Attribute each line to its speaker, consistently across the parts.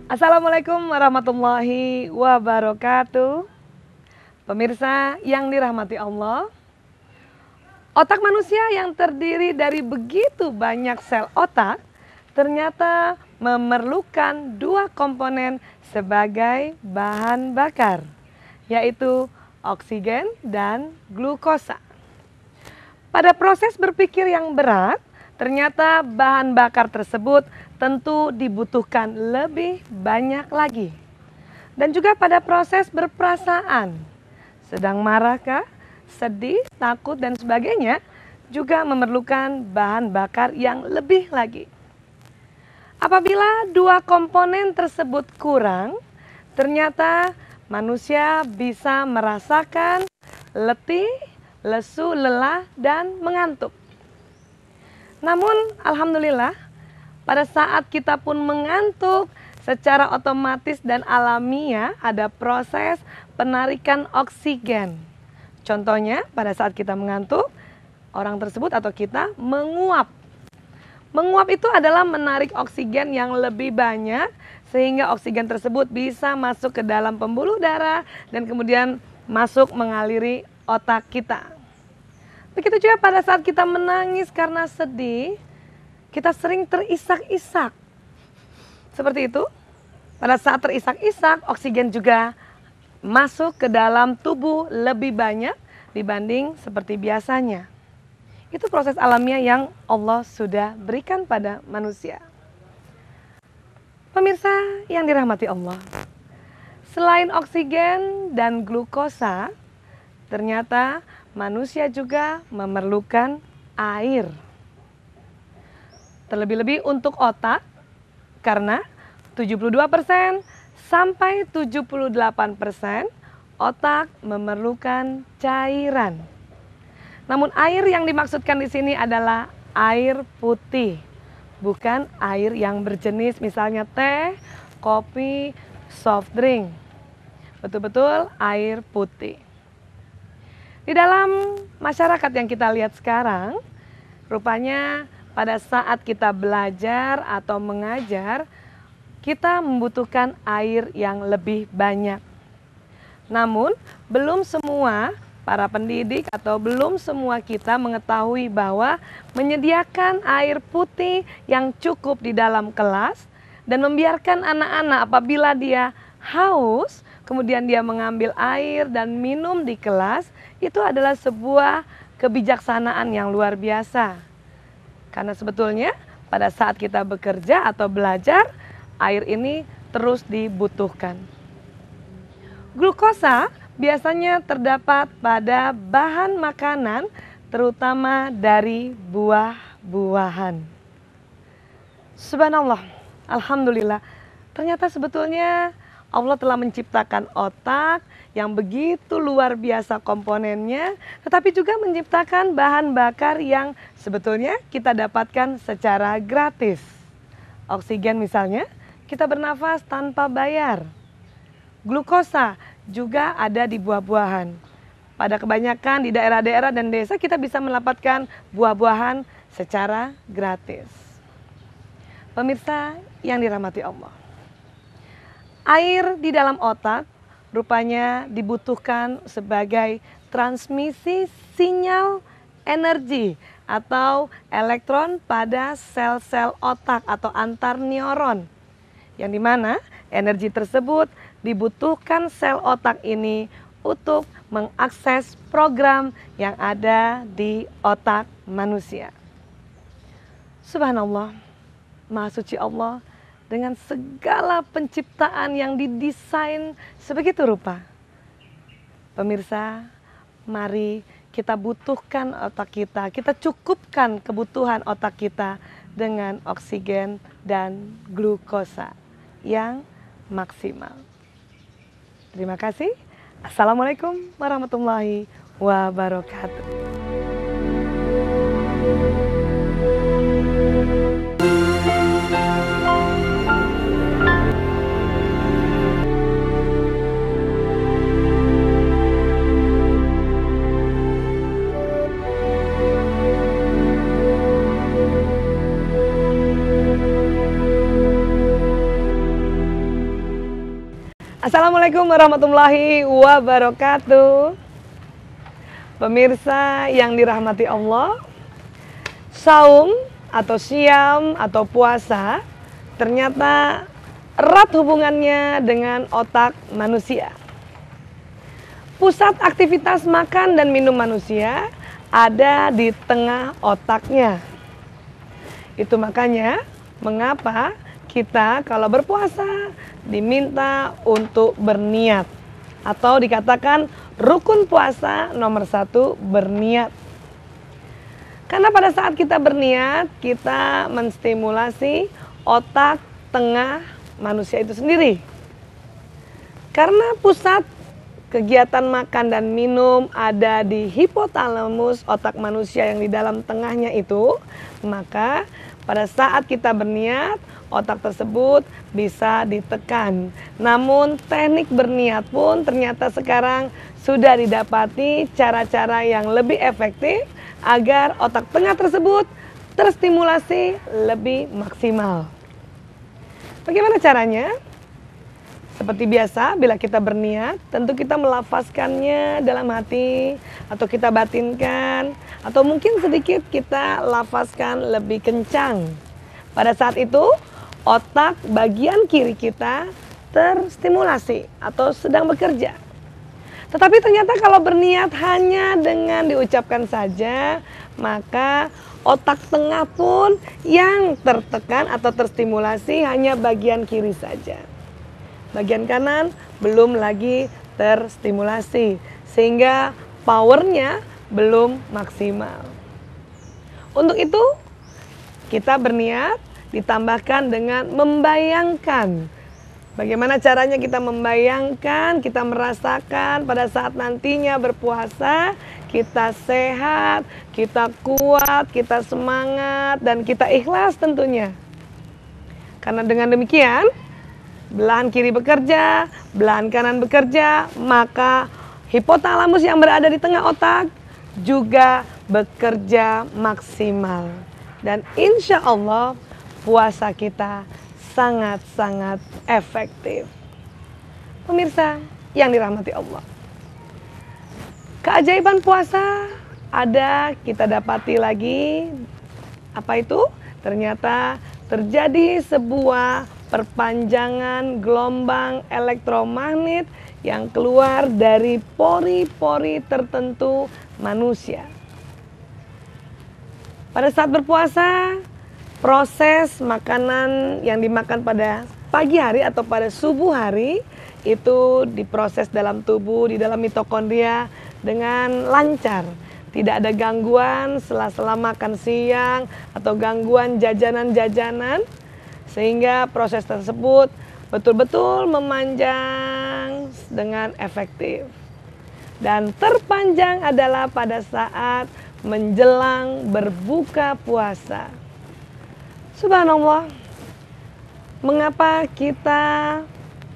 Speaker 1: Assalamualaikum warahmatullahi wabarakatuh. Pemirsa yang dirahmati Allah, otak manusia yang terdiri dari begitu banyak sel otak ternyata memerlukan dua komponen sebagai bahan bakar, yaitu oksigen dan glukosa. Pada proses berpikir yang berat, ternyata bahan bakar tersebut tentu dibutuhkan lebih banyak lagi. Dan juga pada proses berperasaan, sedang marahkah, sedih, takut, dan sebagainya, juga memerlukan bahan bakar yang lebih lagi. Apabila dua komponen tersebut kurang, ternyata manusia bisa merasakan letih, lesu, lelah, dan mengantuk. Namun, alhamdulillah, pada saat kita pun mengantuk, secara otomatis dan alamiah ada proses penarikan oksigen. Contohnya, pada saat kita mengantuk, orang tersebut atau kita menguap. Menguap itu adalah menarik oksigen yang lebih banyak, sehingga oksigen tersebut bisa masuk ke dalam pembuluh darah dan kemudian masuk mengaliri otak kita. Begitu juga pada saat kita menangis karena sedih, kita sering terisak-isak. Seperti itu, pada saat terisak-isak, oksigen juga masuk ke dalam tubuh lebih banyak dibanding seperti biasanya. Itu proses alamiah yang Allah sudah berikan pada manusia. Pemirsa yang dirahmati Allah, selain oksigen dan glukosa, ternyata manusia juga memerlukan air. Terlebih-lebih untuk otak, karena 72% sampai 78% otak memerlukan cairan. Namun air yang dimaksudkan di sini adalah air putih, bukan air yang berjenis misalnya teh, kopi, soft drink. Betul-betul air putih. Di dalam masyarakat yang kita lihat sekarang, rupanya pada saat kita belajar atau mengajar, kita membutuhkan air yang lebih banyak. Namun, belum semua para pendidik atau belum semua kita mengetahui bahwa menyediakan air putih yang cukup di dalam kelas dan membiarkan anak-anak apabila dia haus, kemudian dia mengambil air dan minum di kelas, itu adalah sebuah kebijaksanaan yang luar biasa. Karena sebetulnya pada saat kita bekerja atau belajar, air ini terus dibutuhkan. Glukosa biasanya terdapat pada bahan makanan, terutama dari buah-buahan. Subhanallah, alhamdulillah, ternyata sebetulnya Allah telah menciptakan otak yang begitu luar biasa komponennya, tetapi juga menciptakan bahan bakar yang sebetulnya kita dapatkan secara gratis. Oksigen misalnya, kita bernafas tanpa bayar. Glukosa juga ada di buah-buahan. Pada kebanyakan di daerah-daerah dan desa kita bisa mendapatkan buah-buahan secara gratis. Pemirsa yang dirahmati Allah, air di dalam otak rupanya dibutuhkan sebagai transmisi sinyal energi atau elektron pada sel-sel otak atau antar neuron. Yang dimana energi tersebut dibutuhkan sel otak ini untuk mengakses program yang ada di otak manusia. Subhanallah, Maha Suci Allah dengan segala penciptaan yang didesain sebegitu rupa. Pemirsa, mari kita butuhkan otak kita cukupkan kebutuhan otak kita dengan oksigen dan glukosa yang maksimal. Terima kasih. Assalamualaikum warahmatullahi wabarakatuh. Assalamualaikum warahmatullahi wabarakatuh. Pemirsa yang dirahmati Allah, saum atau siam atau puasa ternyata erat hubungannya dengan otak manusia. Pusat aktivitas makan dan minum manusia ada di tengah otaknya. Itu makanya mengapa kita kalau berpuasa diminta untuk berniat, atau dikatakan rukun puasa nomor 1 berniat. Karena pada saat kita berniat, kita menstimulasi otak tengah manusia itu sendiri. Karena pusat kegiatan makan dan minum ada di hipotalamus otak manusia yang di dalam tengahnya itu, maka pada saat kita berniat, otak tersebut bisa ditekan. Namun teknik berniat pun ternyata sekarang sudah didapati cara-cara yang lebih efektif agar otak tengah tersebut terstimulasi lebih maksimal. Bagaimana caranya? Seperti biasa, bila kita berniat, tentu kita melafazkannya dalam hati, atau kita batinkan, atau mungkin sedikit kita lafazkan lebih kencang. Pada saat itu, otak bagian kiri kita terstimulasi atau sedang bekerja. Tetapi ternyata kalau berniat hanya dengan diucapkan saja, maka otak tengah pun yang tertekan atau terstimulasi hanya bagian kiri saja. Bagian kanan belum lagi terstimulasi, sehingga powernya belum maksimal. Untuk itu, kita berniat ditambahkan dengan membayangkan. Bagaimana caranya kita membayangkan, kita merasakan pada saat nantinya berpuasa, kita sehat, kita kuat, kita semangat, dan kita ikhlas tentunya. Karena dengan demikian, belahan kiri bekerja, belahan kanan bekerja, maka hipotalamus yang berada di tengah otak juga bekerja maksimal. Dan insya Allah puasa kita sangat-sangat efektif. Pemirsa yang dirahmati Allah, keajaiban puasa ada kita dapati lagi. Apa itu? Ternyata terjadi sebuah perpanjangan gelombang elektromagnet yang keluar dari pori-pori tertentu manusia. Pada saat berpuasa, proses makanan yang dimakan pada pagi hari atau pada subuh hari itu diproses dalam tubuh, di dalam mitokondria dengan lancar. Tidak ada gangguan sela-sela makan siang atau gangguan jajanan-jajanan, sehingga proses tersebut betul-betul memanjang dengan efektif. Dan terpanjang adalah pada saat menjelang berbuka puasa. Subhanallah, mengapa kita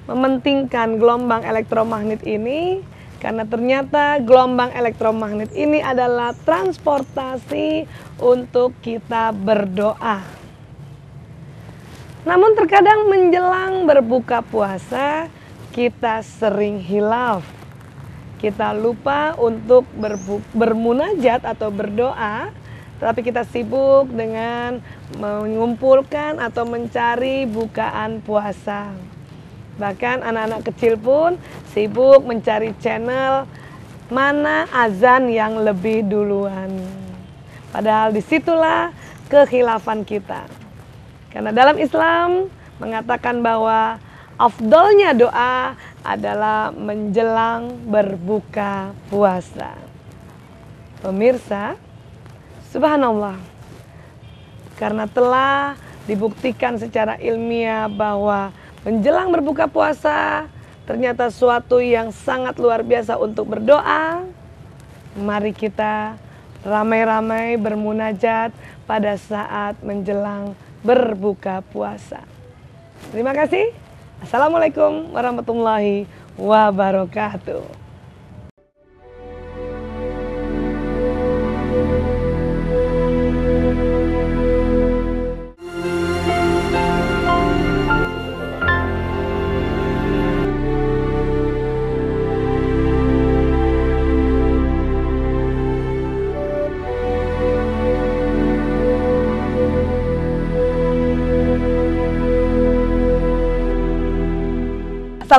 Speaker 1: mementingkan gelombang elektromagnet ini? Karena ternyata gelombang elektromagnet ini adalah transportasi untuk kita berdoa. Namun terkadang menjelang berbuka puasa, kita sering hilaf. Kita lupa untuk bermunajat atau berdoa, tapi kita sibuk dengan mengumpulkan atau mencari bukaan puasa. Bahkan anak-anak kecil pun sibuk mencari channel mana azan yang lebih duluan. Padahal disitulah kekhilafan kita. Karena dalam Islam mengatakan bahwa afdolnya doa adalah menjelang berbuka puasa. Pemirsa, subhanallah, karena telah dibuktikan secara ilmiah bahwa menjelang berbuka puasa ternyata suatu yang sangat luar biasa untuk berdoa. Mari kita ramai-ramai bermunajat pada saat menjelang berbuka puasa. Terima kasih. Assalamualaikum warahmatullahi wabarakatuh.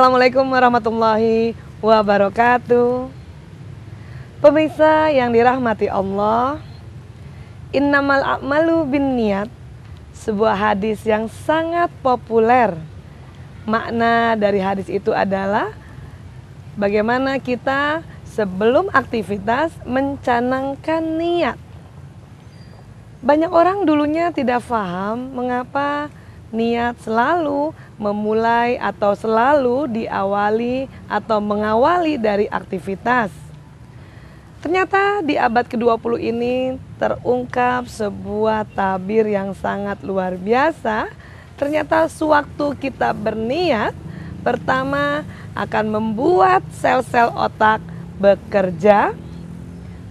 Speaker 1: Assalamualaikum warahmatullahi wabarakatuh. Pemirsa yang dirahmati Allah, innamal a'malu binniyat, sebuah hadis yang sangat populer. Makna dari hadis itu adalah bagaimana kita sebelum aktivitas mencanangkan niat. Banyak orang dulunya tidak paham mengapa niat selalu memulai atau selalu diawali atau mengawali dari aktivitas. Ternyata di abad ke-20 ini terungkap sebuah tabir yang sangat luar biasa. Ternyata sewaktu kita berniat, pertama akan membuat sel-sel otak bekerja.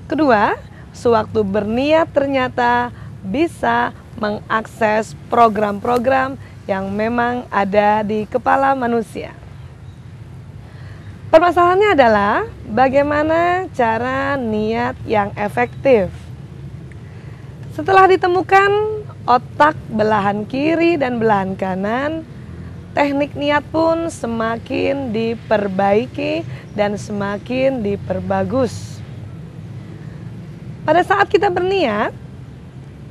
Speaker 1: Kedua, sewaktu berniat ternyata bisa mengakses program-program yang memang ada di kepala manusia. Permasalahannya adalah bagaimana cara niat yang efektif. Setelah ditemukan otak belahan kiri dan belahan kanan, teknik niat pun semakin diperbaiki dan semakin diperbagus. Pada saat kita berniat,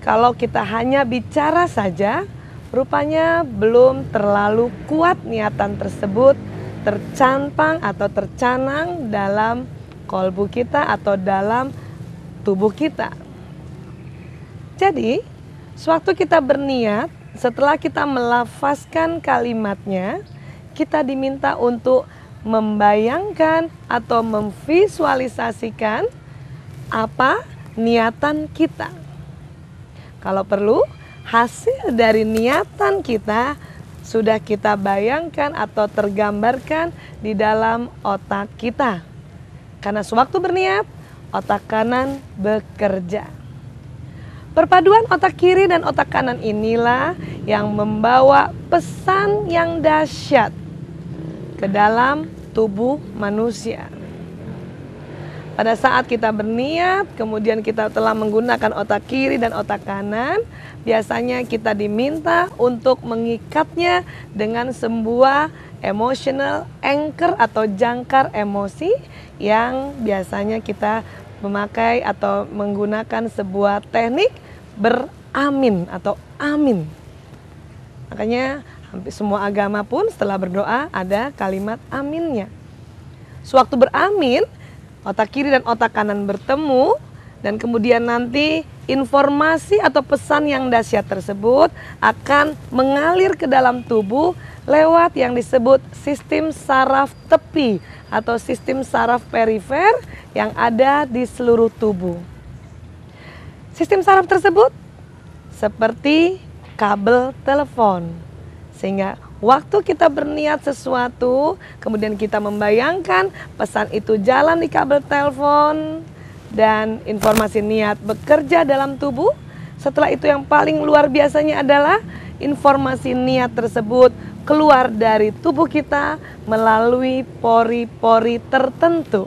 Speaker 1: kalau kita hanya bicara saja, rupanya belum terlalu kuat niatan tersebut tercampang atau tercanang dalam kolbu kita atau dalam tubuh kita. Jadi, sewaktu kita berniat, setelah kita melafazkan kalimatnya, kita diminta untuk membayangkan atau memvisualisasikan apa niatan kita. Kalau perlu, hasil dari niatan kita sudah kita bayangkan atau tergambarkan di dalam otak kita. Karena sewaktu berniat, otak kanan bekerja. Perpaduan otak kiri dan otak kanan inilah yang membawa pesan yang dahsyat ke dalam tubuh manusia. Pada saat kita berniat, kemudian kita telah menggunakan otak kiri dan otak kanan, biasanya kita diminta untuk mengikatnya dengan sebuah emotional anchor atau jangkar emosi yang biasanya kita memakai atau menggunakan sebuah teknik beramin atau amin. Makanya hampir semua agama pun setelah berdoa ada kalimat aminnya. Sewaktu beramin, otak kiri dan otak kanan bertemu dan kemudian nanti informasi atau pesan yang dahsyat tersebut akan mengalir ke dalam tubuh lewat yang disebut sistem saraf tepi atau sistem saraf perifer yang ada di seluruh tubuh. Sistem saraf tersebut seperti kabel telepon, sehingga waktu kita berniat sesuatu, kemudian kita membayangkan pesan itu jalan di kabel telepon dan informasi niat bekerja dalam tubuh. Setelah itu yang paling luar biasanya adalah informasi niat tersebut keluar dari tubuh kita melalui pori-pori tertentu.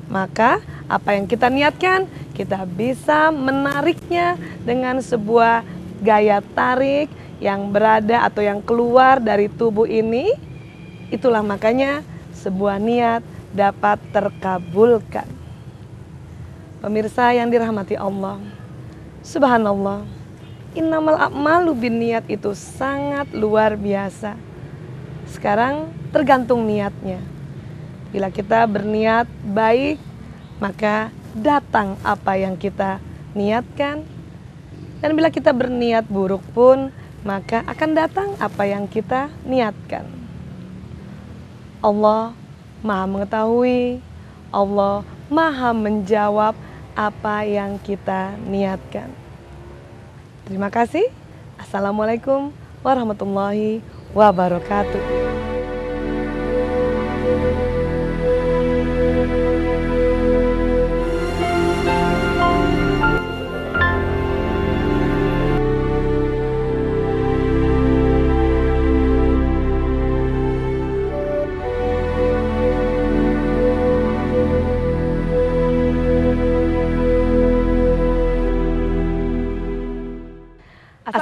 Speaker 1: Maka apa yang kita niatkan, kita bisa menariknya dengan sebuah gaya tarik yang berada atau yang keluar dari tubuh ini. Itulah makanya sebuah niat dapat terkabulkan. Pemirsa yang dirahmati Allah, subhanallah, innamal a'malu binniyat itu sangat luar biasa. Sekarang tergantung niatnya. Bila kita berniat baik, maka datang apa yang kita niatkan. Dan bila kita berniat buruk pun, maka akan datang apa yang kita niatkan. Allah Maha mengetahui, Allah Maha menjawab apa yang kita niatkan. Terima kasih. Assalamualaikum warahmatullahi wabarakatuh.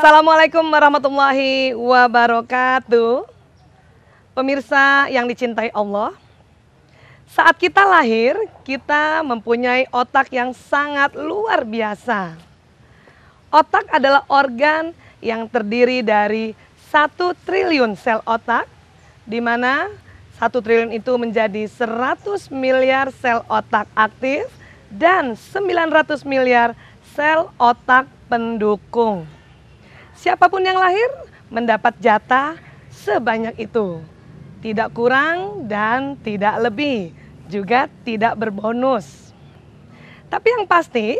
Speaker 1: Assalamualaikum warahmatullahi wabarakatuh. Pemirsa yang dicintai Allah, saat kita lahir, kita mempunyai otak yang sangat luar biasa. Otak adalah organ yang terdiri dari 1 triliun sel otak, di mana 1 triliun itu menjadi 100 miliar sel otak aktif dan 900 miliar sel otak pendukung. Siapapun yang lahir mendapat jatah sebanyak itu. Tidak kurang dan tidak lebih, juga tidak berbonus. Tapi yang pasti,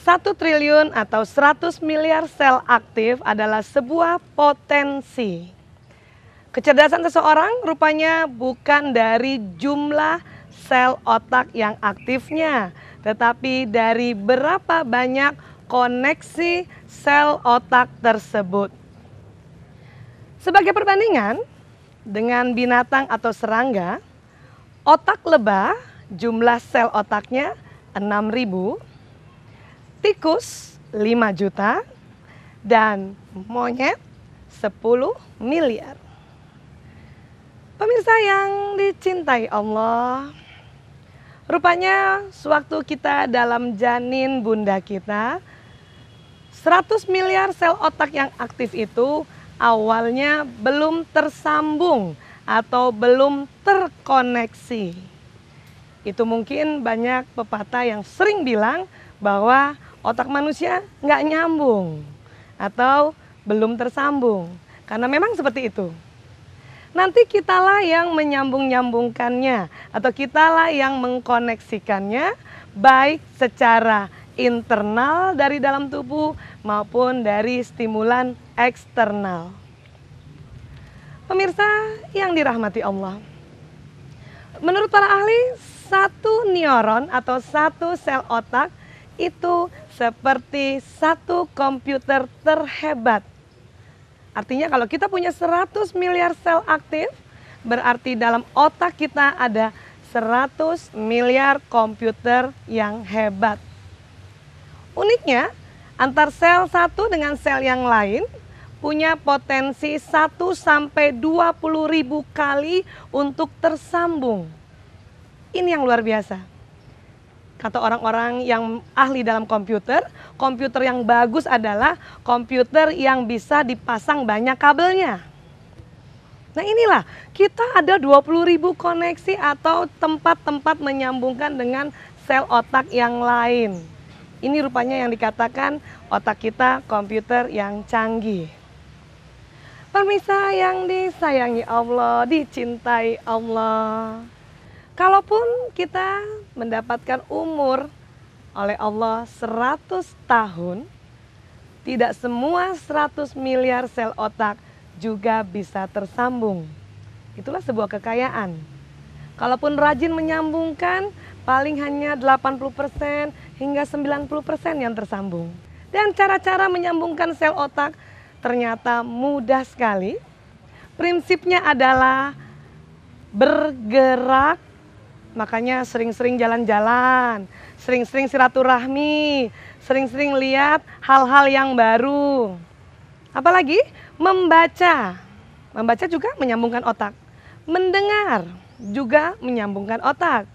Speaker 1: 1 triliun atau 100 miliar sel aktif adalah sebuah potensi. Kecerdasan seseorang rupanya bukan dari jumlah sel otak yang aktifnya, tetapi dari berapa banyak koneksi sel otak tersebut. Sebagai perbandingan, dengan binatang atau serangga, otak lebah jumlah sel otaknya 6.000, tikus 5 juta, dan monyet 10 miliar. Pemirsa yang dicintai Allah, rupanya sewaktu kita dalam janin bunda kita, 100 miliar sel otak yang aktif itu awalnya belum tersambung atau belum terkoneksi. Itu mungkin banyak pepatah yang sering bilang bahwa otak manusia nggak nyambung atau belum tersambung. Karena memang seperti itu. Nanti kitalah yang menyambung-nyambungkannya atau kitalah yang mengkoneksikannya baik secara internal dari dalam tubuh maupun dari stimulan eksternal. Pemirsa yang dirahmati Allah, menurut para ahli, 1 neuron atau 1 sel otak itu seperti 1 komputer terhebat. Artinya kalau kita punya 100 miliar sel aktif, berarti dalam otak kita ada 100 miliar komputer yang hebat. Uniknya, antar sel satu dengan sel yang lain punya potensi 1 sampai 20.000 kali untuk tersambung. Ini yang luar biasa. Kata orang-orang yang ahli dalam komputer, komputer yang bagus adalah komputer yang bisa dipasang banyak kabelnya. Nah inilah, kita ada 20.000 koneksi atau tempat-tempat menyambungkan dengan sel otak yang lain. Ini rupanya yang dikatakan otak kita komputer yang canggih. Pemirsa yang disayangi Allah, dicintai Allah. Kalaupun kita mendapatkan umur oleh Allah 100 tahun, tidak semua 100 miliar sel otak juga bisa tersambung. Itulah sebuah kekayaan. Kalaupun rajin menyambungkan, paling hanya 80% hingga 90% yang tersambung. Dan cara-cara menyambungkan sel otak ternyata mudah sekali. Prinsipnya adalah bergerak, makanya sering-sering jalan-jalan, sering-sering silaturahmi, sering-sering lihat hal-hal yang baru. Apalagi membaca. Membaca juga menyambungkan otak. Mendengar juga menyambungkan otak.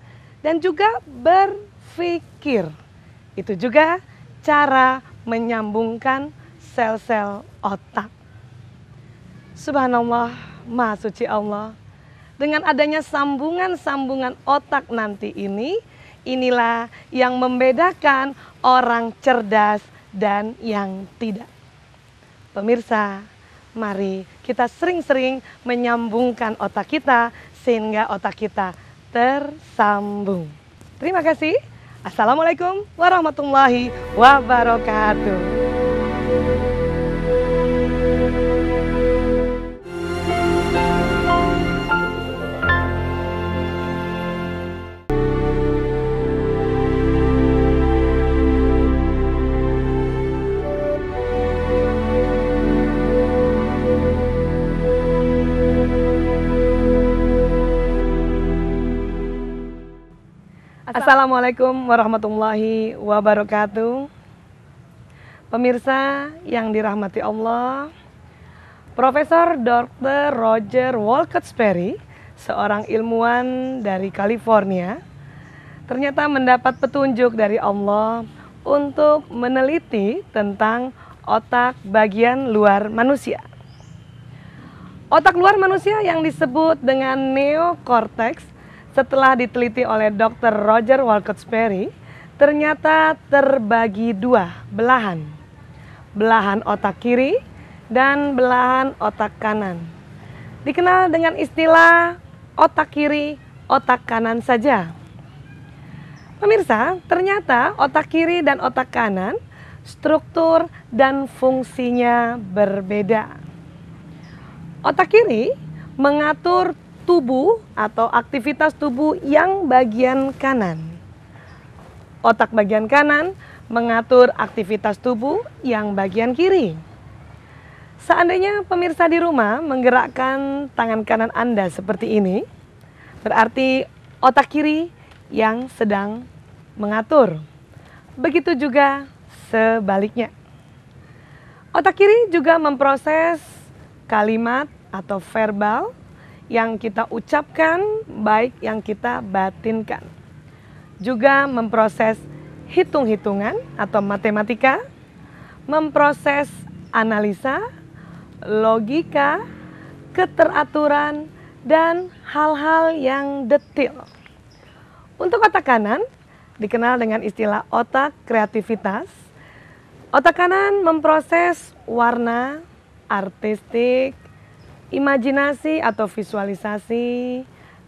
Speaker 1: Dan juga berpikir. Itu juga cara menyambungkan sel-sel otak. Subhanallah, Maha Suci Allah. Dengan adanya sambungan-sambungan otak nanti ini, inilah yang membedakan orang cerdas dan yang tidak. Pemirsa, mari kita sering-sering menyambungkan otak kita sehingga otak kita tersambung. Terima kasih. Assalamualaikum warahmatullahi wabarakatuh. Assalamualaikum warahmatullahi wabarakatuh. Pemirsa yang dirahmati Allah, Profesor Dr. Roger Wolkert-Sperry, seorang ilmuwan dari California, ternyata mendapat petunjuk dari Allah untuk meneliti tentang otak bagian luar manusia. Otak luar manusia yang disebut dengan neokortex setelah diteliti oleh Dr. Roger Wolkert-Sperry ternyata terbagi dua belahan. Belahan otak kiri dan belahan otak kanan. Dikenal dengan istilah otak kiri, otak kanan saja. Pemirsa, ternyata otak kiri dan otak kanan struktur dan fungsinya berbeda. Otak kiri mengatur tubuh atau aktivitas tubuh yang bagian kanan. Otak bagian kanan mengatur aktivitas tubuh yang bagian kiri. Seandainya pemirsa di rumah menggerakkan tangan kanan Anda seperti ini, berarti otak kiri yang sedang mengatur. Begitu juga sebaliknya. Otak kiri juga memproses kalimat atau verbal yang kita ucapkan, baik yang kita batinkan. Juga memproses hitung-hitungan atau matematika, memproses analisa, logika, keteraturan, dan hal-hal yang detil. Untuk otak kanan, dikenal dengan istilah otak kreativitas. Otak kanan memproses warna, artistik, imajinasi atau visualisasi,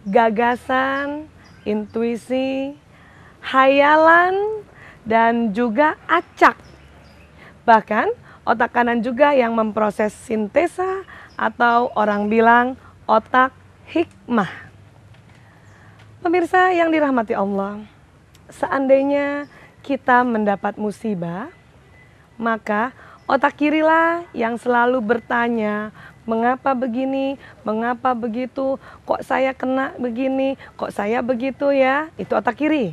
Speaker 1: gagasan, intuisi, hayalan, dan juga acak. Bahkan otak kanan juga yang memproses sintesa atau orang bilang otak hikmah. Pemirsa yang dirahmati Allah, seandainya kita mendapat musibah, maka otak kirilah yang selalu bertanya, mengapa begini, mengapa begitu, kok saya kena begini, kok saya begitu ya, itu otak kiri.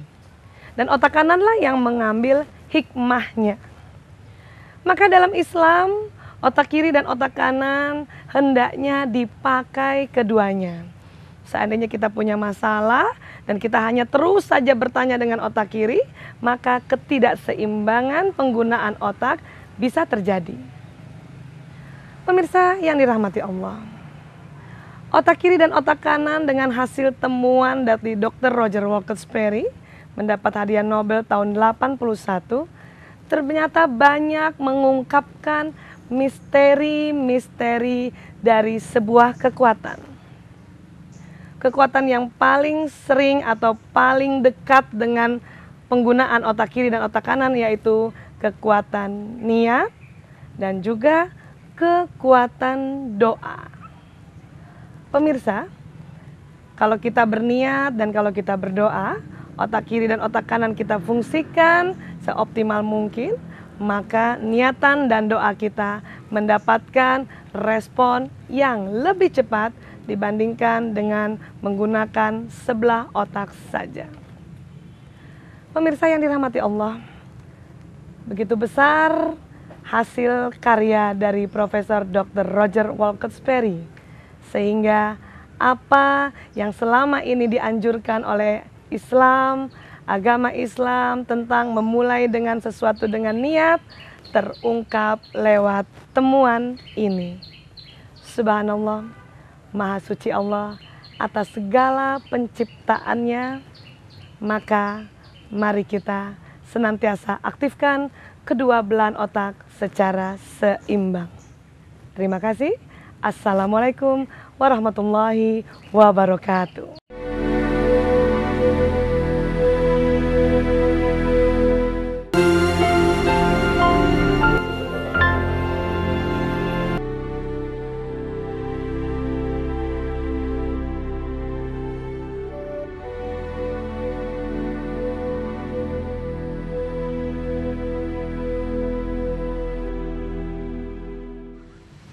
Speaker 1: Dan otak kananlah yang mengambil hikmahnya. Maka dalam Islam, otak kiri dan otak kanan hendaknya dipakai keduanya. Seandainya kita punya masalah dan kita hanya terus saja bertanya dengan otak kiri, maka ketidakseimbangan penggunaan otak bisa terjadi. Pemirsa yang dirahmati Allah, otak kiri dan otak kanan dengan hasil temuan dari Dr. Roger Wolkert-Sperry mendapat hadiah Nobel tahun 81, ternyata banyak mengungkapkan misteri-misteri dari sebuah kekuatan. Kekuatan yang paling sering atau paling dekat dengan penggunaan otak kiri dan otak kanan yaitu kekuatan niat dan juga kekuatan doa. Pemirsa, kalau kita berniat dan kalau kita berdoa, otak kiri dan otak kanan kita fungsikan seoptimal mungkin, maka niatan dan doa kita mendapatkan respon yang lebih cepat dibandingkan dengan menggunakan sebelah otak saja. Pemirsa yang dirahmati Allah, begitu besar hasil karya dari Profesor Dr. Roger Wolkert-Sperry, sehingga apa yang selama ini dianjurkan oleh Islam, agama Islam tentang memulai dengan sesuatu dengan niat terungkap lewat temuan ini. Subhanallah, Maha Suci Allah atas segala penciptaannya, maka mari kita senantiasa aktifkan kedua belahan otak secara seimbang. Terima kasih. Assalamualaikum warahmatullahi wabarakatuh.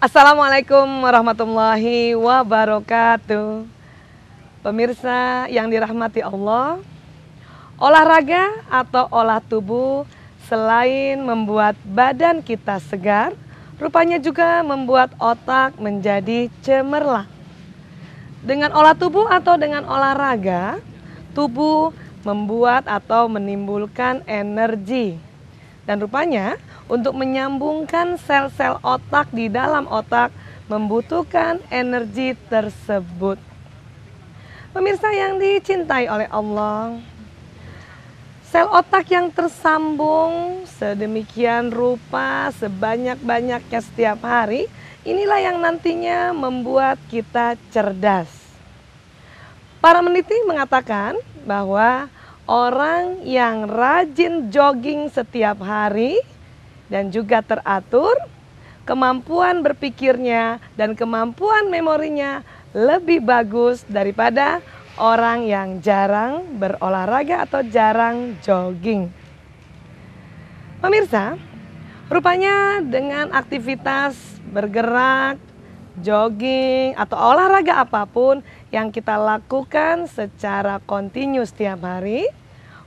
Speaker 1: Assalamualaikum warahmatullahi wabarakatuh. Pemirsa yang dirahmati Allah, olahraga atau olah tubuh selain membuat badan kita segar, rupanya juga membuat otak menjadi cemerlang. Dengan olah tubuh atau dengan olahraga, tubuh membuat atau menimbulkan energi. Dan rupanya untuk menyambungkan sel-sel otak di dalam otak membutuhkan energi tersebut. Pemirsa yang dicintai oleh Allah, sel otak yang tersambung sedemikian rupa sebanyak-banyaknya setiap hari, inilah yang nantinya membuat kita cerdas. Para peneliti mengatakan bahwa orang yang rajin jogging setiap hari dan juga teratur, kemampuan berpikirnya dan kemampuan memorinya lebih bagus daripada orang yang jarang berolahraga atau jarang jogging. Pemirsa, rupanya dengan aktivitas bergerak, jogging, atau olahraga apapun yang kita lakukan secara kontinu setiap hari,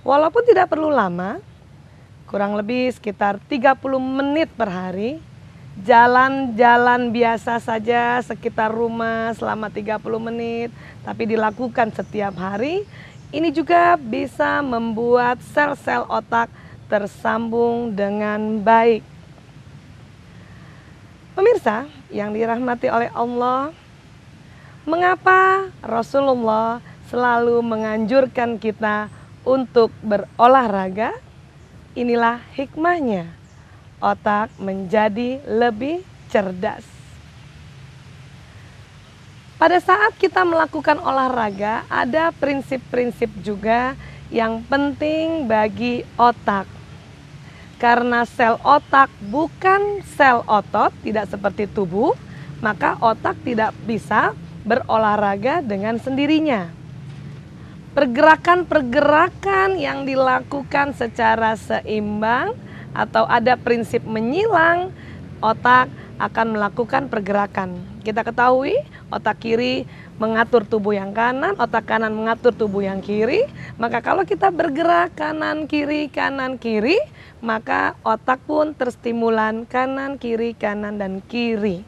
Speaker 1: walaupun tidak perlu lama, kurang lebih sekitar 30 menit per hari, jalan-jalan biasa saja sekitar rumah selama 30 menit, tapi dilakukan setiap hari, ini juga bisa membuat sel-sel otak tersambung dengan baik. Pemirsa yang dirahmati oleh Allah, mengapa Rasulullah selalu menganjurkan kita untuk berolahraga? Inilah hikmahnya, otak menjadi lebih cerdas. Pada saat kita melakukan olahraga, ada prinsip-prinsip juga yang penting bagi otak. Karena sel otak bukan sel otot, tidak seperti tubuh, maka otak tidak bisa berolahraga dengan sendirinya. Pergerakan-pergerakan yang dilakukan secara seimbang atau ada prinsip menyilang, otak akan melakukan pergerakan. Kita ketahui otak kiri mengatur tubuh yang kanan, otak kanan mengatur tubuh yang kiri. Maka kalau kita bergerak kanan kiri, maka otak pun terstimulan kanan kiri, dan kiri.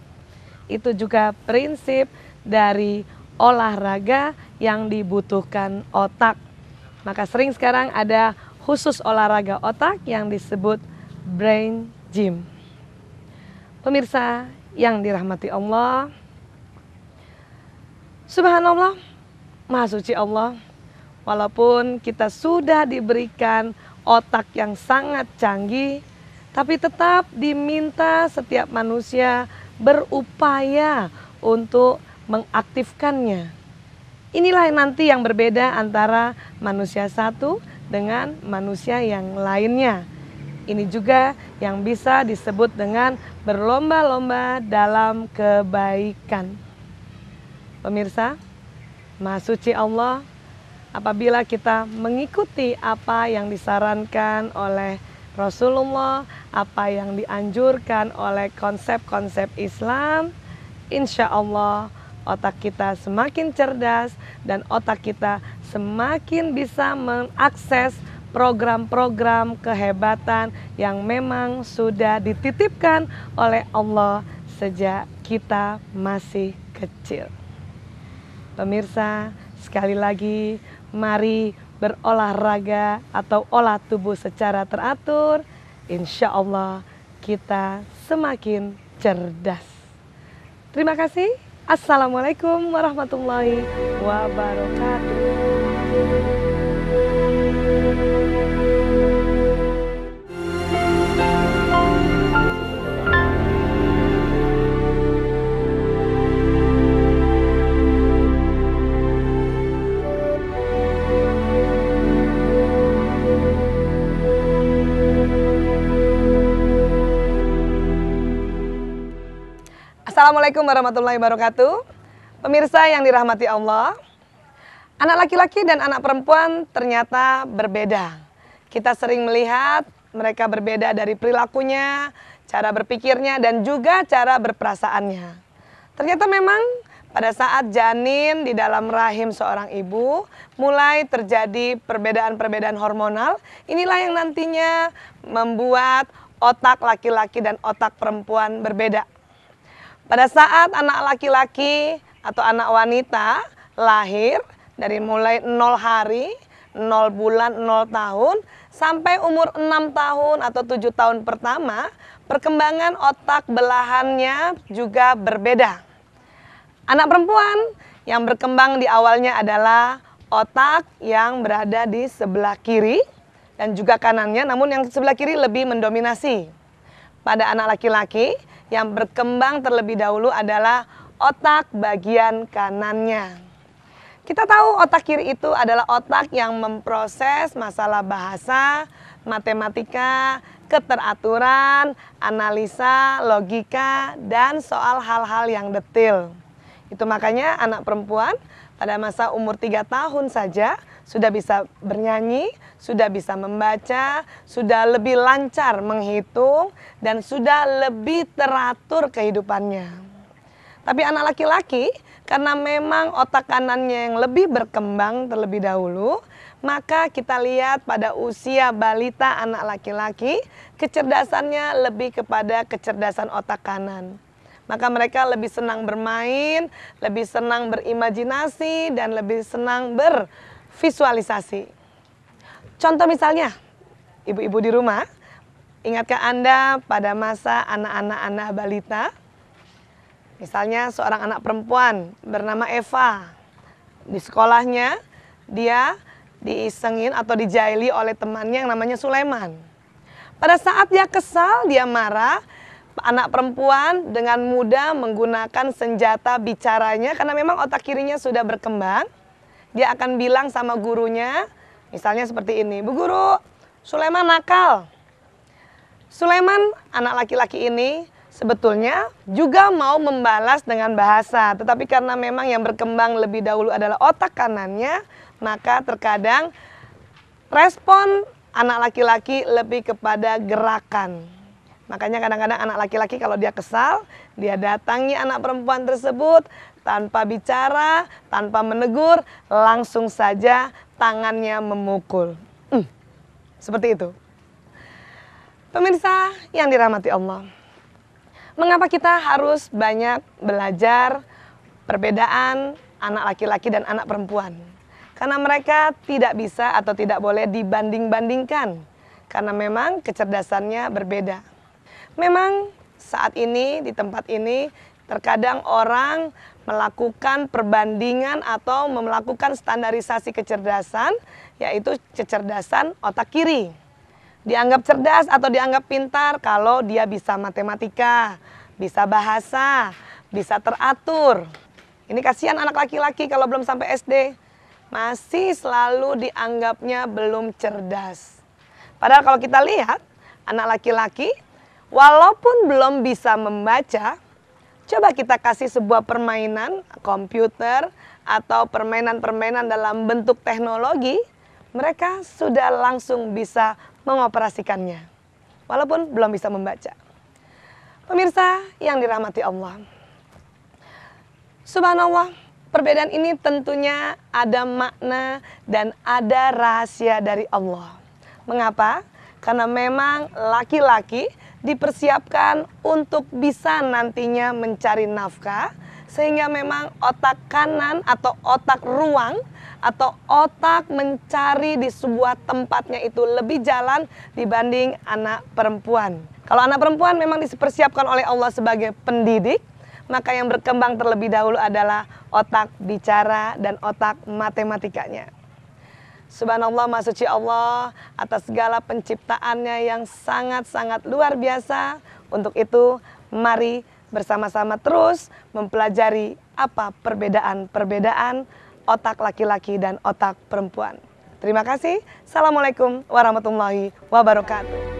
Speaker 1: Itu juga prinsip dari olahraga yang dibutuhkan otak. Maka sering sekarang ada khusus olahraga otak yang disebut brain gym. Pemirsa yang dirahmati Allah, subhanallah, maha suci Allah, walaupun kita sudah diberikan otak yang sangat canggih, tapi tetap diminta setiap manusia berupaya untuk mengaktifkannya. Inilah nanti yang berbeda antara manusia satu dengan manusia yang lainnya. Ini juga yang bisa disebut dengan berlomba-lomba dalam kebaikan. Pemirsa, maha suci Allah, apabila kita mengikuti apa yang disarankan oleh Rasulullah, apa yang dianjurkan oleh konsep-konsep Islam, insya Allah otak kita semakin cerdas dan otak kita semakin bisa mengakses program-program kehebatan yang memang sudah dititipkan oleh Allah sejak kita masih kecil. Pemirsa, sekali lagi mari berolahraga atau olah tubuh secara teratur. Insya Allah kita semakin cerdas. Terima kasih. Assalamualaikum warahmatullahi wabarakatuh. Assalamualaikum warahmatullahi wabarakatuh. Pemirsa yang dirahmati Allah, anak laki-laki dan anak perempuan ternyata berbeda. Kita sering melihat mereka berbeda dari perilakunya, cara berpikirnya, dan juga cara berperasaannya. Ternyata memang pada saat janin di dalam rahim seorang ibu mulai terjadi perbedaan-perbedaan hormonal. Inilah yang nantinya membuat otak laki-laki dan otak perempuan berbeda. Pada saat anak laki-laki atau anak wanita lahir dari mulai 0 hari, 0 bulan, 0 tahun, sampai umur 6 tahun atau 7 tahun pertama, perkembangan otak belahannya juga berbeda. Anak perempuan yang berkembang di awalnya adalah otak yang berada di sebelah kiri dan juga kanannya, namun yang sebelah kiri lebih mendominasi. Pada anak laki-laki yang berkembang terlebih dahulu adalah otak bagian kanannya. Kita tahu otak kiri itu adalah otak yang memproses masalah bahasa, matematika, keteraturan, analisa, logika, dan soal hal-hal yang detail. Itu makanya anak perempuan pada masa umur 3 tahun saja sudah bisa bernyanyi, sudah bisa membaca, sudah lebih lancar menghitung, dan sudah lebih teratur kehidupannya. Tapi anak laki-laki, karena memang otak kanannya yang lebih berkembang terlebih dahulu, maka kita lihat pada usia balita anak laki-laki, kecerdasannya lebih kepada kecerdasan otak kanan. Maka mereka lebih senang bermain, lebih senang berimajinasi, dan lebih senang bervisualisasi. Contoh misalnya, ibu-ibu di rumah, ingatkah Anda pada masa anak-anak balita? Misalnya seorang anak perempuan bernama Eva. Di sekolahnya, dia diisengin atau dijaili oleh temannya yang namanya Sulaiman. Pada saat dia kesal, dia marah, anak perempuan dengan mudah menggunakan senjata bicaranya karena memang otak kirinya sudah berkembang. Dia akan bilang sama gurunya, misalnya seperti ini, "Bu guru, Sulaiman nakal." Sulaiman, anak laki-laki ini sebetulnya juga mau membalas dengan bahasa, tetapi karena memang yang berkembang lebih dahulu adalah otak kanannya, maka terkadang respon anak laki-laki lebih kepada gerakan. Makanya kadang-kadang anak laki-laki kalau dia kesal, dia datangi anak perempuan tersebut tanpa bicara, tanpa menegur, langsung saja tangannya memukul. Seperti itu. Pemirsa yang dirahmati Allah, mengapa kita harus banyak belajar perbedaan anak laki-laki dan anak perempuan? Karena mereka tidak bisa atau tidak boleh dibanding-bandingkan, karena memang kecerdasannya berbeda. Memang saat ini di tempat ini terkadang orang melakukan perbandingan atau melakukan standarisasi kecerdasan, yaitu kecerdasan otak kiri. Dianggap cerdas atau dianggap pintar kalau dia bisa matematika, bisa bahasa, bisa teratur. Ini kasihan anak laki-laki kalau belum sampai SD, masih selalu dianggapnya belum cerdas. Padahal kalau kita lihat anak laki-laki, walaupun belum bisa membaca, coba kita kasih sebuah permainan komputer atau permainan-permainan dalam bentuk teknologi, mereka sudah langsung bisa mengoperasikannya, walaupun belum bisa membaca. Pemirsa yang dirahmati Allah, subhanallah, perbedaan ini tentunya ada makna dan ada rahasia dari Allah. Mengapa? Karena memang laki-laki dipersiapkan untuk bisa nantinya mencari nafkah, sehingga memang otak kanan atau otak ruang atau otak mencari di sebuah tempatnya itu lebih jalan dibanding anak perempuan. Kalau anak perempuan memang dipersiapkan oleh Allah sebagai pendidik, maka yang berkembang terlebih dahulu adalah otak bicara dan otak matematikanya. Subhanallah, Maha Suci Allah atas segala penciptaannya yang sangat-sangat luar biasa. Untuk itu, mari bersama-sama terus mempelajari apa perbedaan-perbedaan otak laki-laki dan otak perempuan. Terima kasih. Assalamualaikum warahmatullahi wabarakatuh.